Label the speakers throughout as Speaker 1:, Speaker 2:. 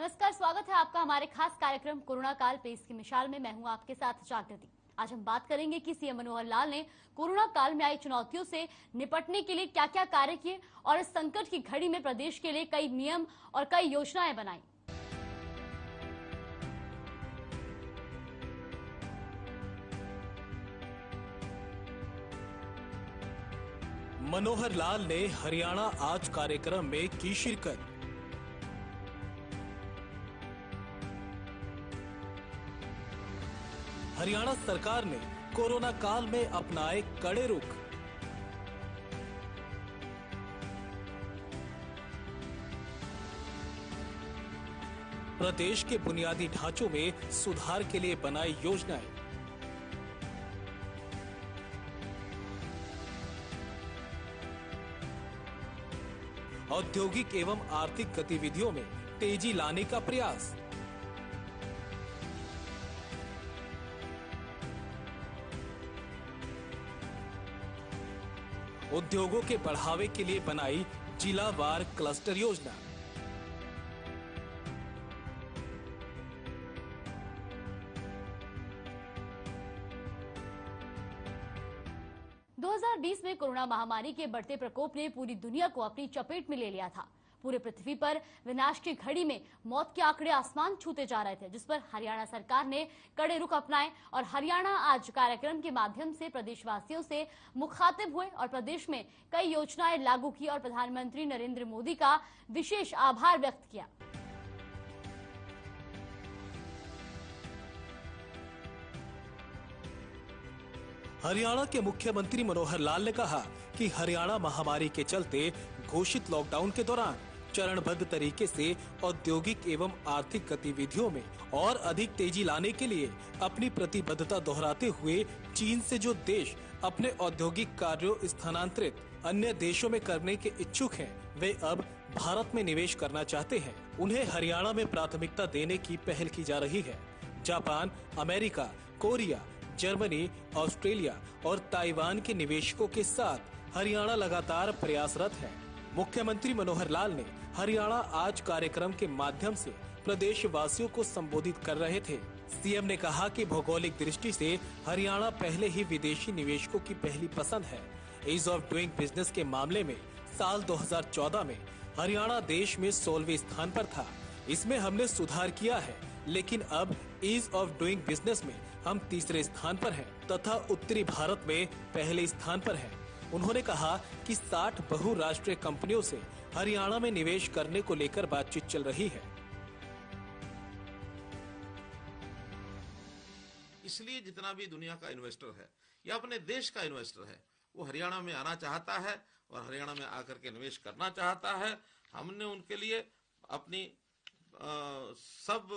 Speaker 1: नमस्कार, स्वागत है आपका हमारे खास कार्यक्रम कोरोना काल पे इसकी मिसाल में। मैं हूं आपके साथ जागृति। आज हम बात करेंगे कि सीएम मनोहर लाल ने कोरोना काल में आई चुनौतियों से निपटने के लिए क्या क्या कार्य किए और इस संकट की घड़ी में प्रदेश के लिए कई नियम और कई योजनाएं बनाई।
Speaker 2: मनोहर लाल ने हरियाणा आज कार्यक्रम में की शिरकत। हरियाणा सरकार ने कोरोना काल में अपनाए कड़े रुख। प्रदेश के बुनियादी ढांचों में सुधार के लिए बनाई योजनाएं। औद्योगिक एवं आर्थिक गतिविधियों में तेजी लाने का प्रयास। उद्योगों के बढ़ावे के लिए बनाई जिलावार क्लस्टर योजना।
Speaker 1: में कोरोना महामारी के बढ़ते प्रकोप ने पूरी दुनिया को अपनी चपेट में ले लिया था। पूरे पृथ्वी पर विनाश की घड़ी में मौत के आंकड़े आसमान छूते जा रहे थे, जिस पर हरियाणा सरकार ने कड़े रुख अपनाए और हरियाणा आज कार्यक्रम के माध्यम से प्रदेशवासियों से मुखातिब हुए और प्रदेश में कई योजनाएं लागू की और प्रधानमंत्री नरेंद्र मोदी का विशेष आभार व्यक्त किया।
Speaker 2: हरियाणा के मुख्यमंत्री मनोहर लाल ने कहा कि हरियाणा महामारी के चलते घोषित लॉकडाउन के दौरान चरणबद्ध तरीके से औद्योगिक एवं आर्थिक गतिविधियों में और अधिक तेजी लाने के लिए अपनी प्रतिबद्धता दोहराते हुए चीन से जो देश अपने औद्योगिक कार्यों स्थानांतरित अन्य देशों में करने के इच्छुक हैं, वे अब भारत में निवेश करना चाहते हैं। उन्हें हरियाणा में प्राथमिकता देने की पहल की जा रही है। Japan, America, Korea, Germany, Australia और ताइवान के निवेशकों के साथ हरियाणा लगातार प्रयासरत है। मुख्यमंत्री मनोहर लाल ने हरियाणा आज कार्यक्रम के माध्यम से प्रदेश वासियों को संबोधित कर रहे थे। सीएम ने कहा कि भौगोलिक दृष्टि से हरियाणा पहले ही विदेशी निवेशकों की पहली पसंद है। ईज ऑफ डूइंग बिजनेस के मामले में साल 2014 में हरियाणा देश में 16वें स्थान पर था। इसमें हमने सुधार किया है, लेकिन अब ईज ऑफ डूइंग बिजनेस में हम तीसरे स्थान पर हैं तथा उत्तरी भारत में पहले स्थान पर हैं। उन्होंने कहा कि 60 बहुराष्ट्रीय कंपनियों से हरियाणा में निवेश करने को लेकर बातचीत चल रही है।
Speaker 3: इसलिए जितना भी दुनिया का इन्वेस्टर है या अपने देश का इन्वेस्टर है, वो हरियाणा में आना चाहता है और हरियाणा में आकर के निवेश करना चाहता है। हमने उनके लिए अपनी सब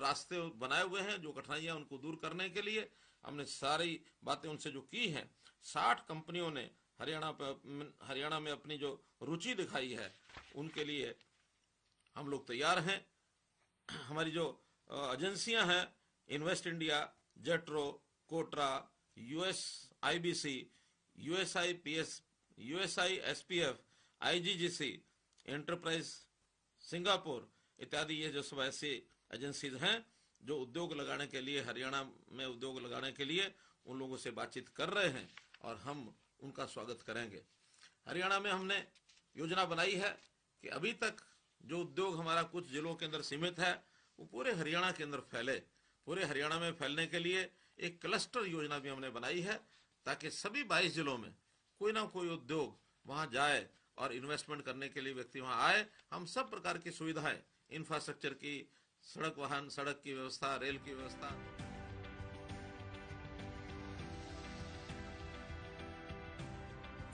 Speaker 3: रास्ते बनाए हुए हैं। जो कठिनाइयां उनको दूर करने के लिए हमने सारी बातें उनसे जो की हैं। 60 कंपनियों ने हरियाणा में अपनी जो रुचि दिखाई है, उनके लिए हम लोग तैयार हैं। हमारी जो एजेंसियां हैं, इन्वेस्ट इंडिया, जेट्रो, कोटरा, USIBC, USIPS, USISPF, IGGC, enterprise Singapore इत्यादि, ये जो सब ऐसी एजेंसीज हैं जो उद्योग लगाने के लिए, हरियाणा में उद्योग लगाने के लिए उन लोगों से बातचीत कर रहे हैं और हम उनका स्वागत करेंगे। हरियाणा में हमने योजना बनाई है कि अभी तक जो उद्योग हमारा कुछ जिलों के अंदर सीमित है, वो पूरे हरियाणा के अंदर फैले। पूरे हरियाणा में फैलने के लिए एक क्लस्टर योजना भी हमने बनाई है, ताकि सभी 22 जिलों में कोई ना कोई उद्योग वहां जाए और इन्वेस्टमेंट करने के लिए व्यक्ति वहां आए। हम सब प्रकार की सुविधाएं, इंफ्रास्ट्रक्चर की, सड़क वाहन, सड़क की व्यवस्था, रेल की व्यवस्था।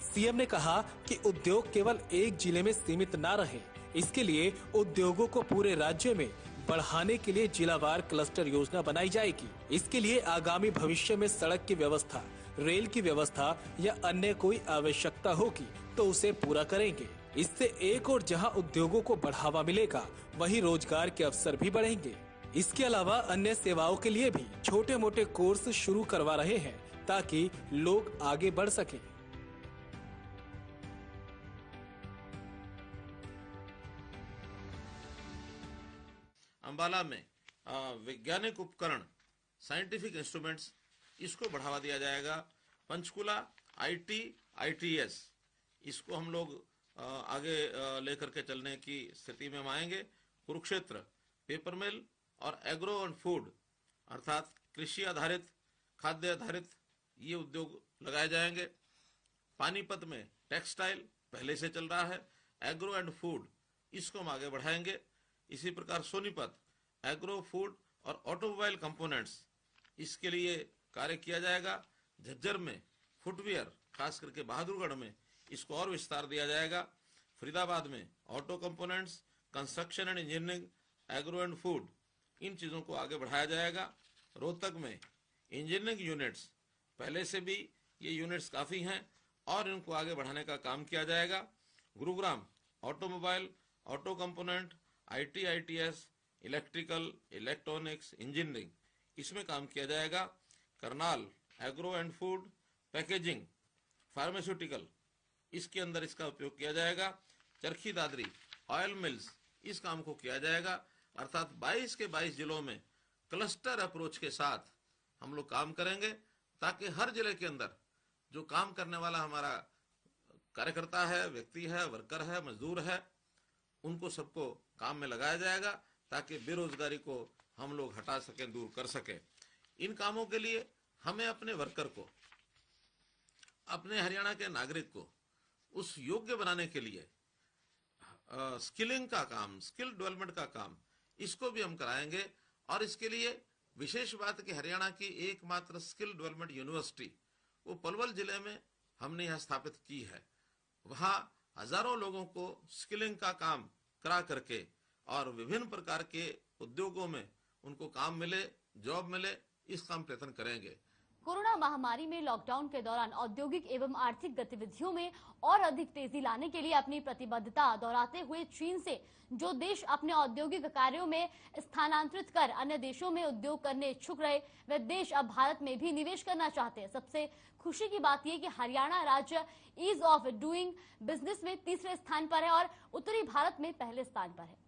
Speaker 2: सीएम ने कहा कि उद्योग केवल एक जिले में सीमित न रहे, इसके लिए उद्योगों को पूरे राज्य में बढ़ाने के लिए जिलावार क्लस्टर योजना बनाई जाएगी। इसके लिए आगामी भविष्य में सड़क की व्यवस्था, रेल की व्यवस्था या अन्य कोई आवश्यकता होगी तो उसे पूरा करेंगे। इससे एक और जहां उद्योगों को बढ़ावा मिलेगा, वहीं रोजगार के अवसर भी बढ़ेंगे। इसके अलावा अन्य सेवाओं के लिए भी छोटे मोटे कोर्स शुरू करवा रहे हैं, ताकि लोग आगे बढ़ सकें।
Speaker 3: अम्बाला में वैज्ञानिक उपकरण, साइंटिफिक इंस्ट्रूमेंट्स, इसको बढ़ावा दिया जाएगा। पंचकुला IT, ITS, इसको हम लोग आगे लेकर के चलने की स्थिति में हम आएंगे। कुरुक्षेत्र पेपर मिल और एग्रो एंड फूड अर्थात कृषि आधारित, खाद्य आधारित ये उद्योग लगाए जाएंगे। पानीपत में टेक्सटाइल पहले से चल रहा है, एग्रो एंड फूड इसको हम आगे बढ़ाएंगे। इसी प्रकार सोनीपत एग्रो फूड और ऑटोमोबाइल कंपोनेंट्स इसके लिए कार्य किया जाएगा। झज्जर में फुटवियर, खास करके बहादुरगढ़ में इसको और विस्तार दिया जाएगा। फरीदाबाद में auto components, construction and engineering, agro and food in चीजों को आगे बढ़ाया जाएगा। रोहतक में इंजीनियरिंग यूनिट्स, पहले से भी ये यूनिट्स काफी हैं और इनको आगे बढ़ाने का काम किया जाएगा। Gurugram automobile, auto component, IT, ITS, electrical, electronics, engineering इसमें काम किया जाएगा। Karnal agro and food, packaging, pharmaceutical इसके अंदर इसका उपयोग किया जाएगा। चरखी दादरी ऑयल मिल्स इस काम को किया जाएगा। अर्थात 22 के 22 जिलों में क्लस्टर अप्रोच के साथ हम लोग काम करेंगे ताकि हर जिले के अंदर जो काम करने वाला हमारा कार्यकर्ता है, व्यक्ति है, वर्कर है, मजदूर है, उनको सबको काम में लगाया जाएगा ताकि बेरोजगारी को हम लोग हटा सकें, दूर कर सकें। इन कामों के लिए हमें अपने वर्कर को, अपने हरियाणा के नागरिक को उस योग्य बनाने के लिए स्किलिंग का काम, स्किल डेवलपमेंट का काम इसको भी हम कराएंगे। और इसके लिए विशेष बात कि हरियाणा की एकमात्र स्किल डेवलपमेंट यूनिवर्सिटी वो पलवल जिले में हमने यहाँ स्थापित की है। वहाँ हजारों लोगों को स्किलिंग का काम करा करके और विभिन्न प्रकार के उद्योगों में उनको काम मिले, जॉब मिले, इस काम प्रयत्न करेंगे।
Speaker 1: कोरोना महामारी में लॉकडाउन के दौरान औद्योगिक एवं आर्थिक गतिविधियों में और अधिक तेजी लाने के लिए अपनी प्रतिबद्धता दोहराते हुए चीन से जो देश अपने औद्योगिक कार्यों में स्थानांतरित कर अन्य देशों में उद्योग करने इच्छुक रहे, वे देश अब भारत में भी निवेश करना चाहते हैं। सबसे खुशी की बात यह कि हरियाणा राज्य ईज ऑफ डूइंग बिजनेस में तीसरे स्थान पर है और उत्तरी भारत में पहले स्थान पर है।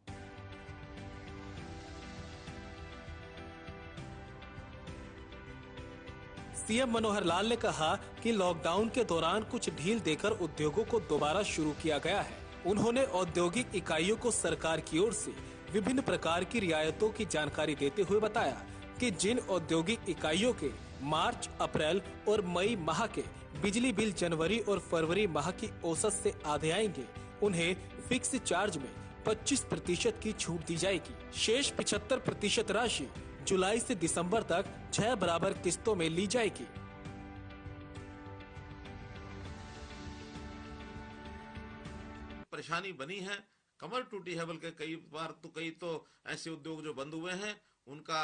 Speaker 2: सीएम मनोहर लाल ने कहा कि लॉकडाउन के दौरान कुछ ढील देकर उद्योगों को दोबारा शुरू किया गया है। उन्होंने औद्योगिक इकाइयों को सरकार की ओर से विभिन्न प्रकार की रियायतों की जानकारी देते हुए बताया कि जिन औद्योगिक इकाइयों के मार्च, अप्रैल और मई माह के बिजली बिल जनवरी और फरवरी माह की औसत से आधे आएंगे, उन्हें फिक्स चार्ज में 25% की छूट दी जाएगी। शेष 75% राशि जुलाई से दिसंबर तक 6 बराबर किस्तों में ली जाएगी।
Speaker 3: परेशानी बनी है, कमर टूटी है, बल्कि कई तो ऐसे उद्योग जो बंद हुए हैं उनका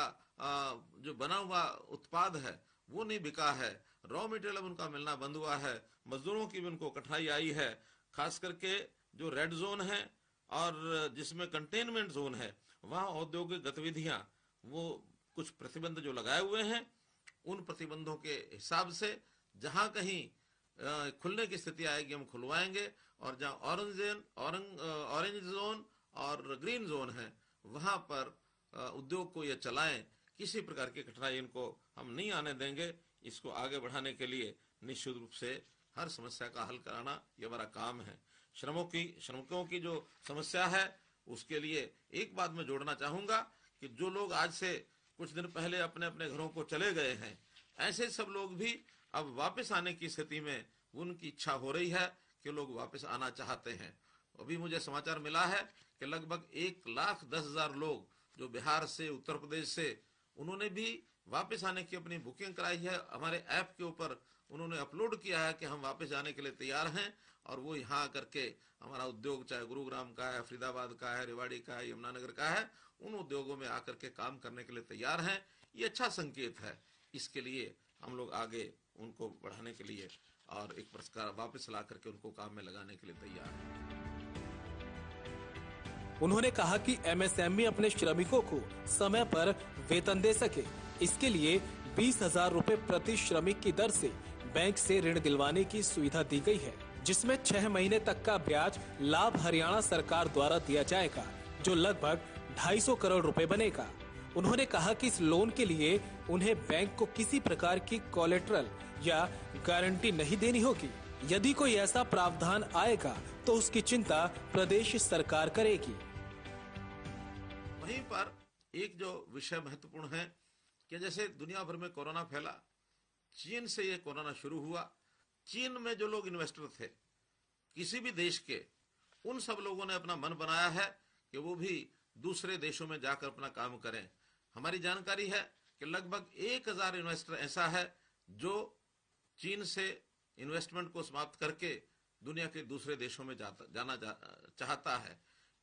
Speaker 3: जो बना हुआ उत्पाद है वो नहीं बिका है, रॉ मटेरियल उनका मिलना बंद हुआ है, मजदूरों की भी उनको कठिनाई आई है। खास करके जो रेड जोन है और जिसमें कंटेनमेंट जोन है वहाँ औद्योगिक गतिविधियां वो कुछ प्रतिबंध जो लगाए हुए हैं उन प्रतिबंधों के हिसाब से जहां कहीं खुलने की स्थिति आएगी हम खुलवाएंगे और जहां ऑरेंज जोन और ग्रीन जोन है वहां पर उद्योग को ये चलाएं। किसी प्रकार की कठिनाई इनको हम नहीं आने देंगे। इसको आगे बढ़ाने के लिए निश्चित रूप से हर समस्या का हल कराना ये हमारा काम है। श्रमिकों की जो समस्या है उसके लिए एक बात मैं जोड़ना चाहूंगा कि जो लोग आज से कुछ दिन पहले अपने अपने घरों को चले गए हैं, ऐसे सब लोग भी अब वापस आने की स्थिति में उनकी इच्छा हो रही है कि लोग वापस आना चाहते हैं। अभी मुझे समाचार मिला है कि लगभग 1,10,000 लोग जो बिहार से, उत्तर प्रदेश से, उन्होंने भी वापस आने की अपनी बुकिंग कराई है। हमारे ऐप के ऊपर उन्होंने अपलोड किया है कि हम वापस जाने के लिए तैयार हैं और वो यहाँ करके हमारा उद्योग चाहे गुरुग्राम का है, फरीदाबाद का है, रेवाड़ी का है, यमुनानगर का है, उन उद्योगों में आकर के काम करने के लिए तैयार हैं। ये अच्छा संकेत है। इसके लिए हम लोग आगे उनको बढ़ाने के लिए और एक पुरस्कार वापस ला करके उनको काम में लगाने के लिए तैयार है।
Speaker 2: उन्होंने कहा कि एमएसएमई अपने श्रमिकों को समय पर वेतन दे सके, इसके लिए 20,000 रुपए प्रति श्रमिक की दर से बैंक से ऋण दिलवाने की सुविधा दी गई है, जिसमें 6 महीने तक का ब्याज लाभ हरियाणा सरकार द्वारा दिया जाएगा, जो लगभग 250 करोड़ रुपए बनेगा। उन्होंने कहा कि इस लोन के लिए उन्हें बैंक को किसी प्रकार की कोलेटरल या गारंटी नहीं देनी होगी। यदि कोई ऐसा प्रावधान आएगा तो उसकी चिंता प्रदेश सरकार करेगी।
Speaker 3: वहीं पर एक जो विषय महत्वपूर्ण है कि जैसे दुनिया भर में कोरोना फैला, चीन से ये कोरोना शुरू हुआ। चीन में जो लोग इन्वेस्टर थे किसी भी देश के, उन सब लोगों ने अपना मन बनाया है कि वो भी दूसरे देशों में जाकर अपना काम करें। हमारी जानकारी है कि लगभग 1000 इन्वेस्टर ऐसा है जो चीन से इन्वेस्टमेंट को समाप्त करके दुनिया के दूसरे देशों में जाना चाहता है।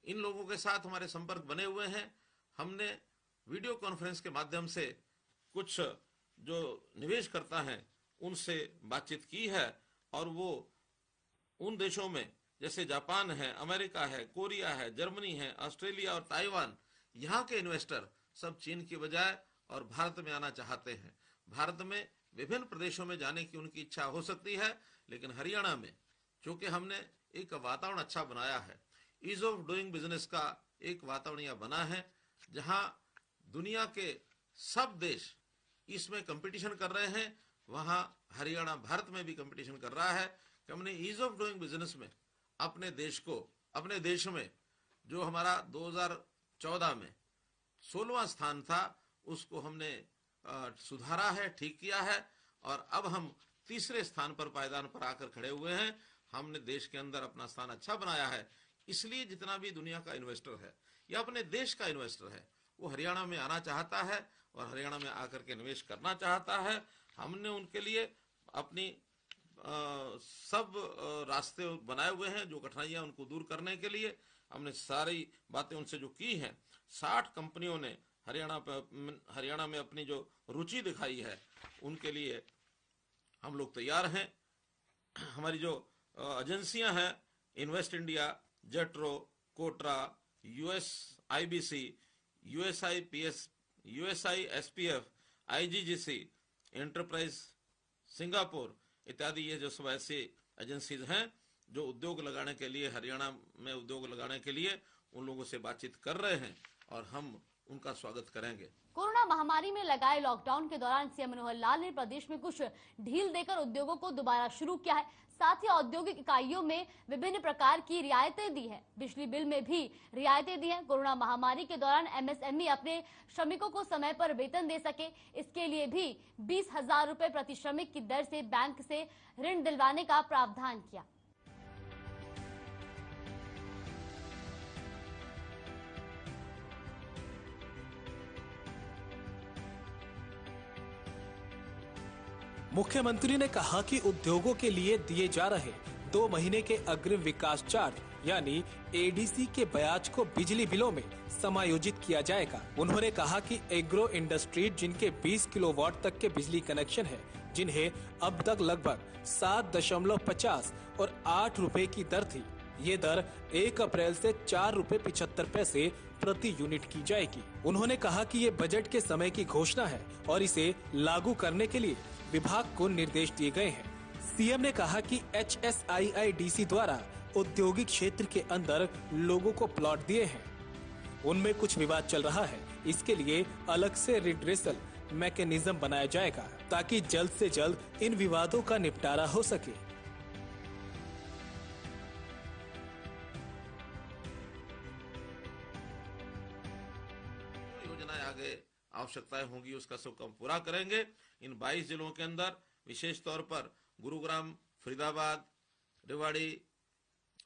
Speaker 3: इन लोगों के साथ हमारे संपर्क बने हुए हैं। हमने वीडियो कॉन्फ्रेंस के माध्यम से कुछ जो निवेश करता है उनसे बातचीत की है और वो उन देशों में जैसे जापान है, अमेरिका है, कोरिया है, जर्मनी है, ऑस्ट्रेलिया और ताइवान, यहाँ के इन्वेस्टर सब चीन की बजाय और भारत में आना चाहते हैं। भारत में विभिन्न प्रदेशों में जाने की उनकी इच्छा हो सकती है, लेकिन हरियाणा में चूंकि हमने एक वातावरण अच्छा बनाया है, ईज ऑफ डूइंग बिजनेस का एक वातावरण यह बना है जहां दुनिया के सब देश इसमें कंपटीशन कर रहे हैं, वहां हरियाणा भारत में भी कंपटीशन कर रहा है कि हमने ईज ऑफ डूइंग बिजनेस में अपने देश में जो हमारा 2014 में 16वां स्थान था उसको हमने सुधारा है, ठीक किया है और अब हम तीसरे स्थान पर पायदान पर आकर खड़े हुए हैं। हमने देश के अंदर अपना स्थान अच्छा बनाया है। इसलिए जितना भी दुनिया का इन्वेस्टर है या अपने देश का इन्वेस्टर है वो हरियाणा में आना चाहता है और हरियाणा में आकर के निवेश करना चाहता है। हमने उनके लिए अपनी सब रास्ते बनाए हुए हैं। जो कठिनाइयां उनको दूर करने के लिए हमने सारी बातें उनसे जो की हैं। 60 कंपनियों ने हरियाणा में अपनी जो रुचि दिखाई है उनके लिए हम लोग तैयार हैं। हमारी जो एजेंसियां हैं, इन्वेस्ट इंडिया, जेट्रो, कोटरा, USIBC, USIPS, USISPF, IGGC, enterprise Singapore इत्यादि, ये जो सब ऐसी एजेंसीज हैं जो उद्योग लगाने के लिए, हरियाणा में उद्योग लगाने के लिए उन लोगों से बातचीत कर रहे हैं और हम उनका स्वागत करेंगे।
Speaker 1: कोरोना महामारी में लगाए लॉकडाउन के दौरान सीएम मनोहर लाल ने प्रदेश में कुछ ढील देकर उद्योगों को दोबारा शुरू किया है। साथ ही औद्योगिक इकाइयों में विभिन्न प्रकार की रियायतें दी है। बिजली बिल में भी रियायतें दी हैं। कोरोना महामारी के दौरान MSME अपने श्रमिकों को समय पर वेतन दे सके, इसके लिए भी 20,000 रुपए प्रति श्रमिक की दर से बैंक से ऋण दिलवाने का प्रावधान किया।
Speaker 2: मुख्यमंत्री ने कहा कि उद्योगों के लिए दिए जा रहे 2 महीने के अग्रिम विकास चार्ज यानी ADC के ब्याज को बिजली बिलों में समायोजित किया जाएगा। उन्होंने कहा कि एग्रो इंडस्ट्री जिनके 20 किलोवाट तक के बिजली कनेक्शन है, जिन्हें अब तक लगभग 7.50 और 8 रुपए की दर थी, ये दर 1 अप्रैल से 4 रुपए 75 पैसे प्रति यूनिट की जाएगी। उन्होंने कहा कि ये बजट के समय की घोषणा है और इसे लागू करने के लिए विभाग को निर्देश दिए गए हैं। सीएम ने कहा कि HSIIDC द्वारा औद्योगिक क्षेत्र के अंदर लोगों को प्लॉट दिए हैं, उनमें कुछ विवाद चल रहा है। इसके लिए अलग से रिड्रेसल मैकेनिज्म बनाया जाएगा ताकि जल्द से जल्द इन विवादों का निपटारा हो सके।
Speaker 3: योजनाएं आगे आवश्यकताएं होंगी उसका सब काम पूरा करेंगे। इन 22 जिलों के अंदर विशेष तौर पर गुरुग्राम, फरीदाबाद, रेवाड़ी,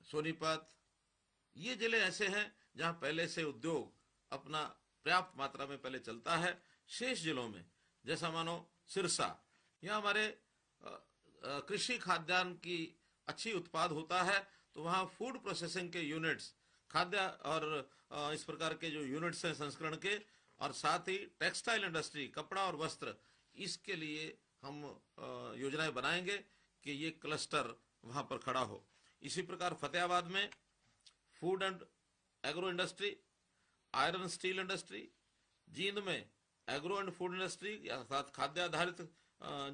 Speaker 3: सोनीपत, ये जिले ऐसे हैं जहां पहले से उद्योग अपना पर्याप्त मात्रा में पहले चलता है। शेष जिलों में जैसा मानो सिरसा, यहाँ हमारे कृषि खाद्यान्न की अच्छी उत्पाद होता है, तो वहाँ फूड प्रोसेसिंग के यूनिट्स, खाद्य और इस प्रकार के जो यूनिट्स हैं संस्करण के, और साथ ही टेक्सटाइल इंडस्ट्री, कपड़ा और वस्त्र, इसके लिए हम योजनाएं बनाएंगे कि ये क्लस्टर वहां पर खड़ा हो। इसी प्रकार फतेहाबाद में food and agro industry, iron steel industry, Jind में एग्रो एंड फूड इंडस्ट्री या साथ खाद्य आधारित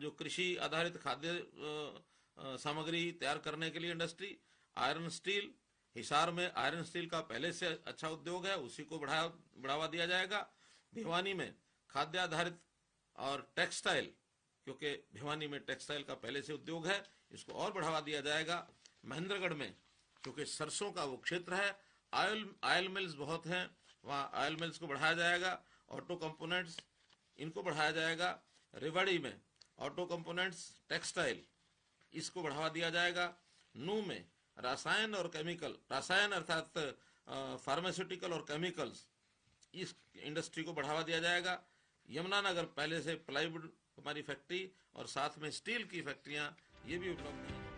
Speaker 3: जो कृषि आधारित खाद्य सामग्री तैयार करने के लिए इंडस्ट्री, आयरन स्टील, हिसार में आयरन स्टील का पहले से अच्छा उद्योग है, उसी को बढ़ावा दिया जाएगा। भिवानी में खाद्य आधारित और टेक्सटाइल, क्योंकि भिवानी में टेक्सटाइल का पहले से उद्योग है, इसको और बढ़ावा दिया जाएगा। महेंद्रगढ़ में क्योंकि सरसों का वो क्षेत्र है, ऑयल मिल्स बहुत हैं, वहाँ ऑयल मिल्स को बढ़ाया जाएगा। ऑटो कंपोनेंट्स इनको बढ़ाया जाएगा। रेवाड़ी में ऑटो कंपोनेंट्स, टेक्सटाइल, इसको बढ़ावा दिया जाएगा। नूह में रसायन और केमिकल, रसायन अर्थात फार्मास्यूटिकल और केमिकल्स, इस इंडस्ट्री को बढ़ावा दिया जाएगा। यमुनानगर पहले से प्लाईवुड हमारी फैक्ट्री और साथ में स्टील की फैक्ट्रियां ये भी उपलब्ध हैं।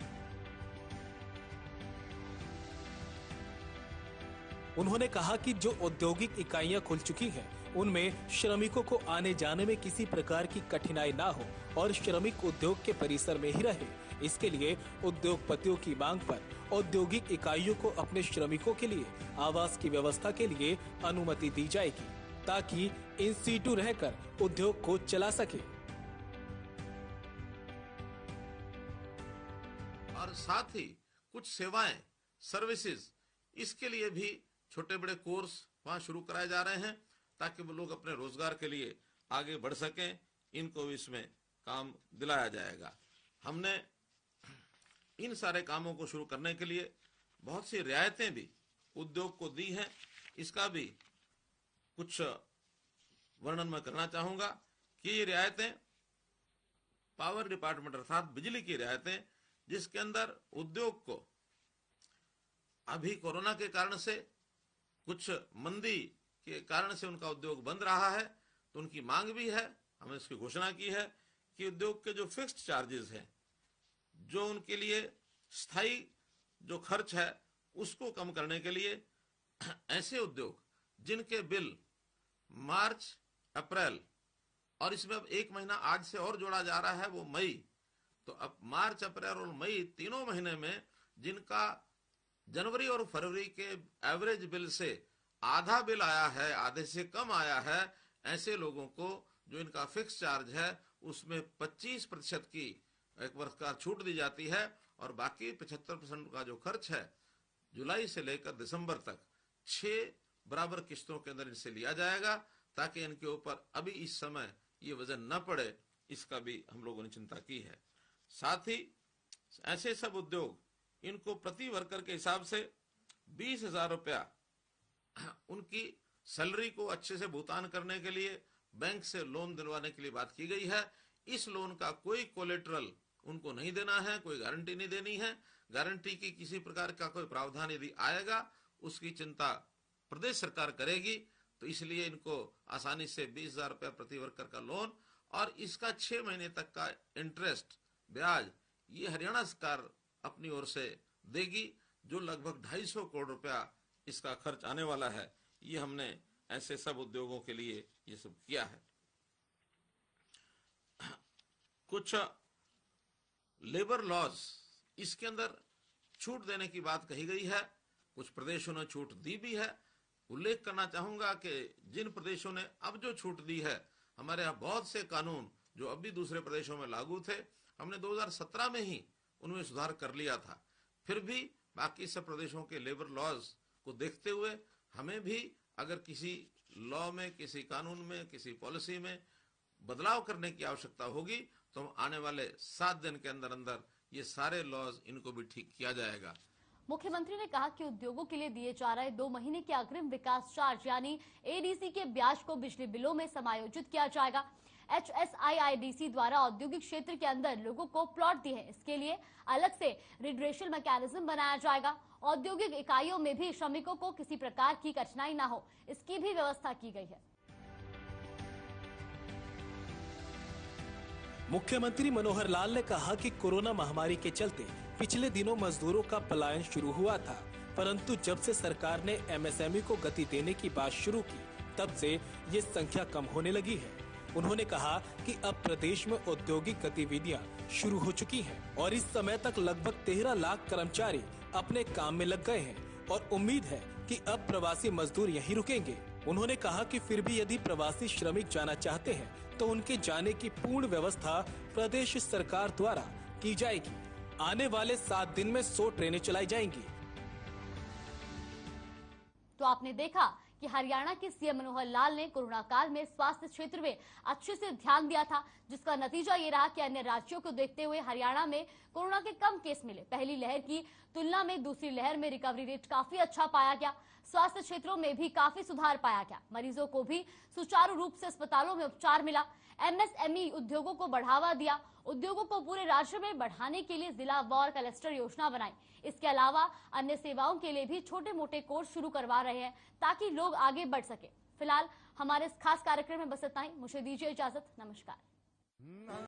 Speaker 2: उन्होंने कहा कि जो औद्योगिक इकाइयां खुल चुकी हैं, उनमें श्रमिकों को आने जाने में किसी प्रकार की कठिनाई ना हो और श्रमिक उद्योग के परिसर में ही रहे। इसके लिए उद्योगपतियों की मांग पर औद्योगिक इकाइयों को अपने श्रमिकों के लिए आवास की व्यवस्था के लिए अनुमति दी जाएगी, ताकि इन सीटू रहकर उद्योग को चला सके।
Speaker 3: और साथ ही कुछ सेवाएं, सर्विसेज, इसके लिए भी छोटे बड़े कोर्स वहां शुरू कराए जा रहे हैं, ताकि वो लोग अपने रोजगार के लिए आगे बढ़ सकें। इनको इसमें काम दिलाया जाएगा। हमने इन सारे कामों को शुरू करने के लिए बहुत सी रियायतें भी उद्योग को दी हैं। इसका भी कुछ वर्णन मैं करना चाहूंगा कि ये रियायतें पावर डिपार्टमेंट अर्थात बिजली की रियायतें, जिसके अंदर उद्योग को अभी कोरोना के कारण से, कुछ मंदी के कारण से उनका उद्योग बंद रहा है, तो उनकी मांग भी है। हमने इसकी घोषणा की है कि उद्योग के जो फिक्स्ड चार्जेस हैं, जो उनके लिए स्थायी जो खर्च है, उसको कम करने के लिए ऐसे उद्योग जिनके बिल मार्च, अप्रैल और इसमें अब एक महीना आज से और जोड़ा जा रहा है, वो मई, तो अब मार्च, अप्रैल और मई तीनों महीने में जिनका जनवरी और फरवरी के एवरेज बिल से आधा बिल आया है, आधे से कम आया है, ऐसे लोगों को जो इनका फिक्स चार्ज है उसमें 25% की एक वर्ष का छूट दी जाती है और बाकी 75% का जो खर्च है जुलाई से लेकर दिसंबर तक 6 बराबर किस्तों के अंदर इनसे लिया जाएगा, ताकि इनके ऊपर अभी इस समय ये वजन न पड़े। इसका भी हम लोगों ने चिंता की है। साथ ही ऐसे सब उद्योग, इनको प्रति वर्कर के हिसाब से 20,000 रुपया उनकी सैलरी को अच्छे से भुगतान करने के लिए बैंक से लोन दिलवाने के लिए बात की गई है। इस लोन का कोई कोलेटरल उनको नहीं देना है, कोई गारंटी नहीं देनी है। गारंटी की किसी प्रकार का कोई प्रावधान यदि आएगा, उसकी चिंता प्रदेश सरकार करेगी। तो इसलिए इनको आसानी से 20,000 रुपया प्रति वर्कर का लोन और इसका 6 महीने तक का इंटरेस्ट, ब्याज, ये हरियाणा सरकार अपनी ओर से देगी, जो लगभग 250 करोड़ रुपया इसका खर्च आने वाला है। ये हमने ऐसे सब उद्योगों के लिए ये सब किया है। कुछ लेबर लॉज, इसके अंदर छूट देने की बात कही गई है। कुछ प्रदेशों ने छूट दी भी है। उल्लेख करना चाहूंगा कि जिन प्रदेशों ने अब जो छूट दी है, हमारे यहाँ बहुत से कानून जो अभी दूसरे प्रदेशों में लागू थे, हमने 2017 में ही उनमें सुधार कर लिया था। फिर भी बाकी सब प्रदेशों के लेबर लॉज को देखते हुए हमें भी अगर किसी लॉ में, किसी कानून में, किसी पॉलिसी में बदलाव करने की आवश्यकता होगी, तो हम आने वाले 7 दिन के अंदर अंदर ये सारे लॉज, इनको भी ठीक किया जाएगा।
Speaker 1: मुख्यमंत्री ने कहा कि उद्योगों के लिए दिए जा रहे 2 महीने के अग्रिम विकास चार्ज यानी एडीसी के ब्याज को बिजली बिलों में समायोजित किया जाएगा। HSIIDC द्वारा औद्योगिक क्षेत्र के अंदर लोगों को प्लॉट दिए हैं, इसके लिए अलग से रिड्रेशल मैकेनिज्म बनाया जाएगा। औद्योगिक इकाइयों में भी श्रमिकों को किसी प्रकार की कठिनाई न हो, इसकी भी व्यवस्था की गई है।
Speaker 2: मुख्यमंत्री मनोहर लाल ने कहा कि कोरोना महामारी के चलते पिछले दिनों मजदूरों का पलायन शुरू हुआ था, परंतु जब से सरकार ने MSME को गति देने की बात शुरू की, तब से ये संख्या कम होने लगी है। उन्होंने कहा कि अब प्रदेश में औद्योगिक गतिविधियां शुरू हो चुकी हैं और इस समय तक लगभग 13 लाख कर्मचारी अपने काम में लग गए हैं और उम्मीद है कि अब प्रवासी मजदूर यहीं रुकेंगे। उन्होंने कहा कि फिर भी यदि प्रवासी श्रमिक जाना चाहते हैं तो उनके जाने की पूर्ण व्यवस्था प्रदेश सरकार द्वारा की जाएगी। आने वाले 7 दिन में 100 ट्रेनें चलाई जाएंगी।
Speaker 1: तो आपने देखा कि हरियाणा के सीएम मनोहर लाल ने कोरोना काल में स्वास्थ्य क्षेत्र में अच्छे से ध्यान दिया था, जिसका नतीजा ये रहा कि अन्य राज्यों को देखते हुए हरियाणा में कोरोना के कम केस मिले। पहली लहर की तुलना में दूसरी लहर में रिकवरी रेट काफी अच्छा पाया गया। स्वास्थ्य क्षेत्रों में भी काफी सुधार पाया गया। मरीजों को भी सुचारू रूप से अस्पतालों में उपचार मिला। एमएसएमई उद्योगों को बढ़ावा दिया। उद्योगों को पूरे राज्य में बढ़ाने के लिए जिला वार क्लस्टर योजना बनाई। इसके अलावा अन्य सेवाओं के लिए भी छोटे मोटे कोर्स शुरू करवा रहे हैं ताकि लोग आगे बढ़ सके। फिलहाल हमारे इस खास कार्यक्रम में बस इतना ही। मुझे दीजिए इजाजत। नमस्कार।